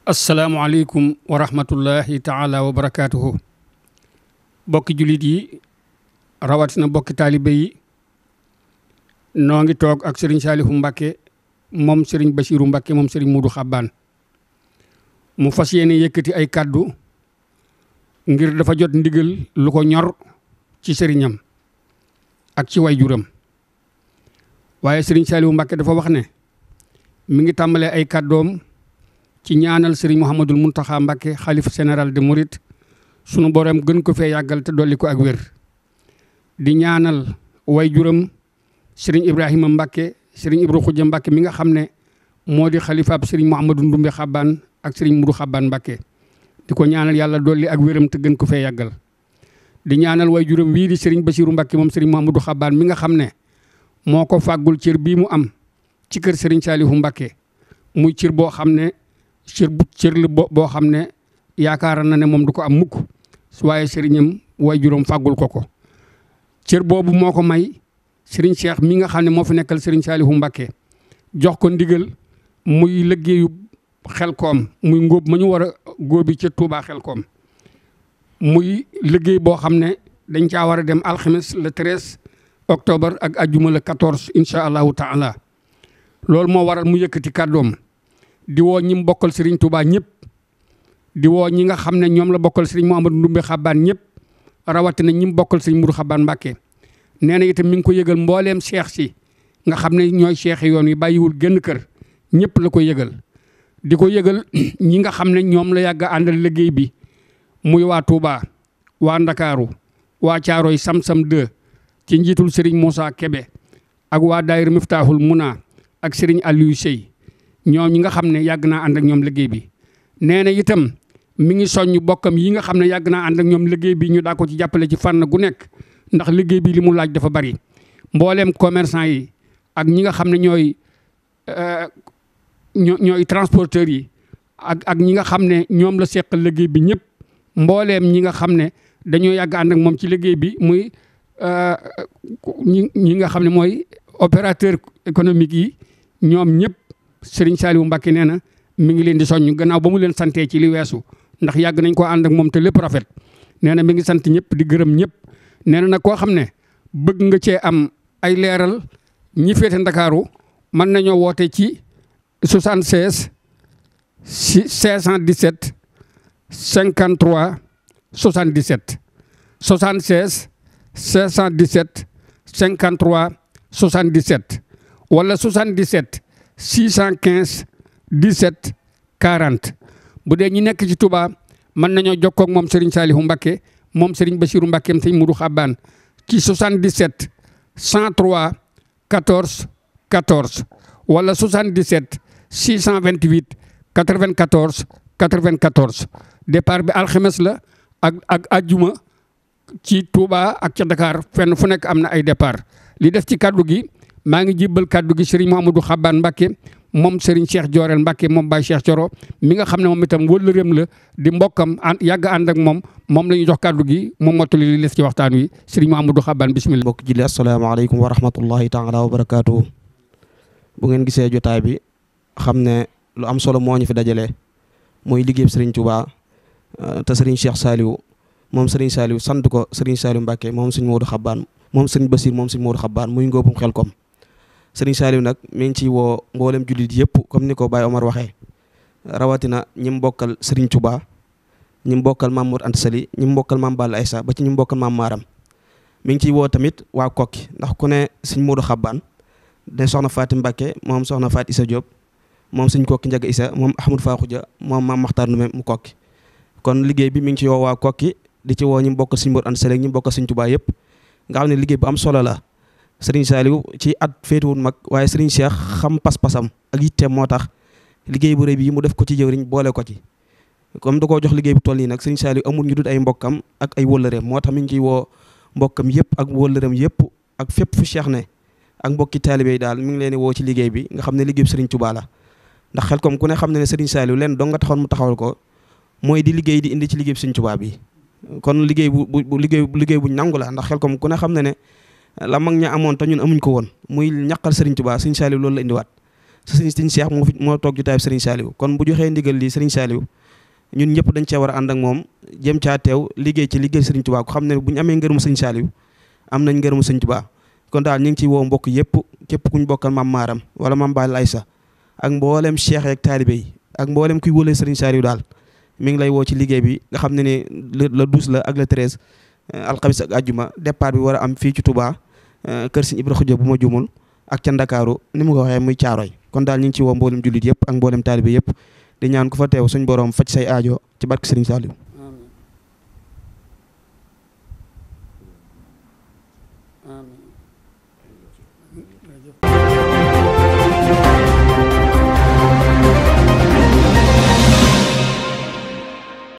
asalaamaaleykum wa rahmatullahi taala wa barakaatuhu. bokki jullit yi rawatina bokki taalibe yi noo ngi toog ak Serigne Saliou Mbacké moom Serigne Bassirou Mbacké moom Serigne Modou Xabbaan mu fas yéene yëkkati ay kàddu ngir dafa jot ndigal lu ko ñor ci sëriñam ak ci wayjuram waaye Serigne Saliou Mbacké dafa wax ne mi ngi tàmbalee ay kàddoom ci ñaanal Serigne Mouhamadoul Mountakha Mbacké xalifa général de Mouride sunu borom gën ko fee yàggal te dolli ko ak wér di ñaanal wayjuram Serigne Ibrahima Mbacké Serigne Ibra Khoudia Mbacké mi nga xam ne moo di xalifaab Serigne Mouhamadou Ndoumbe Xabbaan ak Serigne Modou Xabbaan Mbacké di ko ñaanal yàlla dolli ak wéram te gën ko fee yàggal di ñaanal wayjuram wii di Serigne Bassirou Mbacké moom Serigne Mouhamadou Xabbaan mi nga xam ne moo ko fàggul cër bii mu am ci kër Serigne Saliou Mbacké muy cër boo xam ne cër la boo xam ne yaakaar na ne moom du ko am mukk waaye sëriñam wayjuram fàggul ko cër boobu moo ko may Serigne Cheikh mi nga xam ne moo fi nekkal Serigne Saliou Mbacké jox ko ndigal muy liggéeyu Xelkom muy ngóob ma ñu war a góobi ca Touba Xelkom muy liggéey boo xam ne dañ caa war a dem alxames le 13 octobre ak ajjuma le 14 incha allahu taala loolu moo waral mu yëkkati kàddoom di woo ñi mu bokkal Serigne Touba ñëpp di woo ñi nga xam ne ñoom la bokkal Serigne Mouhamadou Ndoumbe Xabbaan ñëpp rawatina ñi mu bokkal Serigne Modou Xabbaan Mbacké nee na itam mi ngi ko yëgal mbooleem cheikh si nga xam ne ñooy cheikh yoon wi bàyyiwul génn kër ñëpp la ko yëgal di ko yëgal ñi nga xam ne ñoom la yàgg a àndal liggéey bi muy waa Touba waa Ndakaaru waa Caaroy Sam-Sam 2 ci njiitul Serigne Moussa Kébé ak waa daayira Miftahul Muna ak Serigne Aliou Sey ñoom ñi nga xam ne yàgg naa ànd ak ñoom liggéey bi nee na itam mi ngi soññ bokkam yi nga xam ne yàgg naa ànd ak ñoom liggéey bi ñu daa ko ci jàppale ci fànn gu nekk ndax liggéey bi li mu laaj dafa bari mbooleem commerçant yi ak ñi nga xam ne ñooy transporteurs yi ak ñi nga xam ne ñoom la seqal liggéey bi ñëpp mbooleem ñi nga xam ne dañoo yàgg ànd ak moom ci liggéey bi muy ñi nga xam ne mooy opérateur économique yi ñoom ñëpp Serigne Saliou Mbacké nee na mi ngi leen di soññ gannaaw ba mu leen santee ci li weesu ndax yàgg nañ ko ànd ak moom te lépp rafet nee na mi ngi sant ñëpp di gërëm ñëpp nee na nag koo xam ne bëgg nga cee am ay leeral ñi féete Ndakaaru mën nañoo woote ci 76 517 53 77 76 517 53 77 wala 77 615 17 40 bu dee ñi nekk ci Touba mën nañoo jokkoo ak moom Serigne Saliou Mbacké moom Serigne Bassirou Mbacké Serigne Modou Xabbaan ci 77 103 14 14 wala 77 628 94 94 départ bi alxames la ak ajjuma ci Touba ak ca Dakar fenn fu nekk am na ay départ li def ci kaddu gi maa ngi jibbal kaddu gi Serigne Mouhamadou Xabbaan Mbacké moom Serigne Cheikh Diorel Mbacké moom Baye Cheikh Thioro mi nga xam ne moom itam wëllëreem la di mbokkam yàgg ànd ak moom la ñuy jox kaddu gi moom mottali li des ci waxtaan wi Serigne Mouhamadou Xabbaan bismillah. mbokk julli asalaamaaleykum wa rahmatullahi taala wa barakaatuhu. bu ngeen gisee jotaay bi xam ne lu am solo moo ñu fi dajale mooy liggéeyam Serigne Touba te Serigne Cheikh Saliou moom Serigne Saliou sant ko Serigne Saliou Mbacké moom Serigne Modou Xabbaan moom Serigne Bassirou moom Serigne Modou Xabbaan muy ngóobum Xelkom Serigne Saliou nag mi ngi ciy woo mboolem jullit yëpp comme ni ko Baye Omar waxee rawatina ñi mu bokkal Serigne Touba ñi mu bokkal Mame Mor Anta Sali ñi mu bokkal Mame Balla Aïssa ba ci ñi mu bokkal Mame Maram mi ngi ciy woo tamit waa Kokki ndax ku ne Serigne Modou Xabbaan de soxna Fatim Mbacké moom soxna Faat Issa Diop moom Serigne Kokki Njaga Issa moom Ahmadou Fakhuja moom Mame Makhtar Ndoumé mu Kokki kon liggéey bi mi ngi ci woo waa Kokki di ci woo ñi mu bokkal Serigne Mor Anta Sali ñi mu bokkal Serigne Touba yëpp nga xam ne liggéey bu am solo la Serigne Saliou ci at féetuwul mag waaye Serigne Cheikh xam pas-pasam ak yitteem moo tax liggéey bu rëy bi mu def ko ci jëwriñ boole ko ci comme da koo jox liggéey bu toll nii nag Serigne Saliou amul ñu dut ay mbokkam ak ay wëllëreem moo tax mi ngi ciy woo mbokkam yëpp ak wëllëreem yëpp ak fépp fu Cheikh ne ak mbokki taalibe yi daal mi ngi leen di woo ci liggéey bi nga xam ne liggéey bu Serigne Touba la ndax Xelkom ku ne xam ne Serigne Saliou leen dong nga taxoon mu taxawal ko mooy di liggéey di indi ci liggéey bu Serigne Touba bi kon liggéey bu nangu la ndax Xelkom ku ne xam ne la mag ña amoon te ñun amuñ ko woon muy ñaqal Serigne Touba Serigne Saliou loolu la indiwaat Serigne Cheikh moo toog jotaay Serigne Saliou kon bu joxee ndigal lii Serigne Saliou ñun ñëpp dañ cee war a ànd ak moom jëm caa teew liggéey ci liggéey Serigne Touba ko xam ne bu ñu amee ngërëmu Serigne Saliou am nañ ngërëmu Serigne Touba kon daal ñu ngi ciy woo mbokk yëpp képp kuñ bokkal maam Maaram wala maam Baal Aysa ak mboolem cheikh yeeg taalibe yi ak mboolem kuy wóolee Serigne Saliou daal mi ngi lay woo ci liggéey bi nga xam ne ne le 12 la ak le 13 alxamis ak àjjuma départ bi war a am fii ci Touba kër Serigne Ibra Xuja bu ma jumul ak ca Ndakaaru ni mu ko waxee muy Caaroy kon daal ñu ngi ci woo mboolem jullit yëpp ak mboolem taalibe yëpp di ñaan ku fa teew suñ borom faj say aajo ci barke Serigne Saliou. Amiin.